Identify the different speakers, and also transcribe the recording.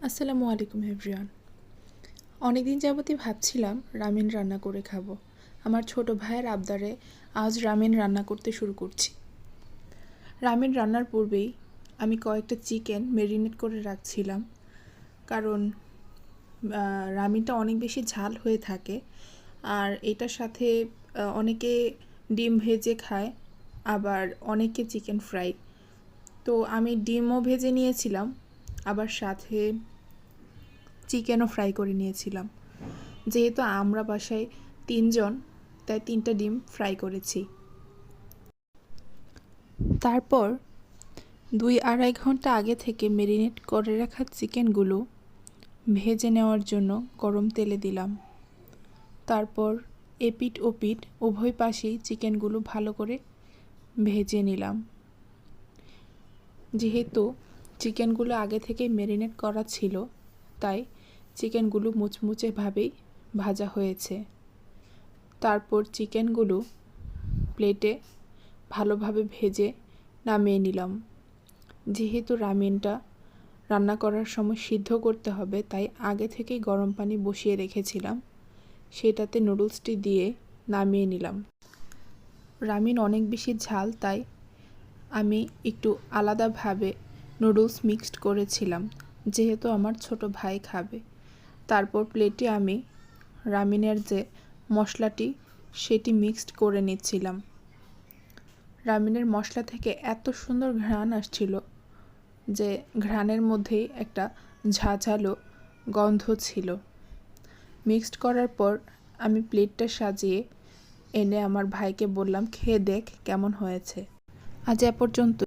Speaker 1: আসসালামু আলাইকুম এভরিওয়ান। অনেকদিন যাবতই ভাবছিলাম রামেন রান্না করে খাবো। আমার ছোট ভাইয়ের আবদারে আজ রামেন রান্না করতে শুরু করছি। রামেন রান্নার পূর্বেই আমি কয়েকটা চিকেন ম্যারিনেট করে রাখছিলাম, কারণ রামেনটা অনেক বেশি ঝাল হয়ে থাকে। আর এটার সাথে অনেকে ডিম ভেজে খায়, আবার অনেকে চিকেন ফ্রাই। তো আমি ডিমও ভেজে নিয়েছিলাম, আবার সাথে চিকেনও ফ্রাই করে নিয়েছিলাম। যেহেতু আমরা বাসায় ৩ জন, তাই ৩টা ডিম ফ্রাই করেছি। তারপর ২-২.৫ ঘন্টা আগে থেকে ম্যারিনেট করে রাখা চিকেনগুলো ভেজে নেওয়ার জন্য গরম তেলে দিলাম। তারপর এপিঠ ওপিঠ উভয় পাশেই চিকেনগুলো ভালো করে ভেজে নিলাম। যেহেতু চিকেনগুলো আগে থেকেই ম্যারিনেট করা ছিল, তাই চিকেনগুলো মুচমুচেভাবেই ভাজা হয়েছে। তারপর চিকেনগুলো প্লেটে ভালোভাবে ভেজে নামিয়ে নিলাম। যেহেতু রামেনটা রান্না করার সময় সিদ্ধ করতে হবে, তাই আগে থেকেই গরম পানি বসিয়ে রেখেছিলাম, সেটাতে নুডলসটি দিয়ে নামিয়ে নিলাম। রামেন অনেক বেশি ঝাল, তাই আমি একটু আলাদাভাবে নুডলস মিক্সড করেছিলাম, যেহেতু আমার ছোট ভাই খাবে। তারপর প্লেটে আমি রামেনের যে মশলাটি সেটি মিক্সড করে নিচ্ছিলাম। রামেনের মশলা থেকে এত সুন্দর ঘ্রাণ আসছিল যে ঘ্রাণের মধ্যেই একটা ঝাঁঝালো গন্ধ ছিল। মিক্সড করার পর আমি প্লেটটা সাজিয়ে এনে আমার ভাইকে বললাম, খেয়ে দেখ কেমন হয়েছে। আজ এ পর্যন্তই।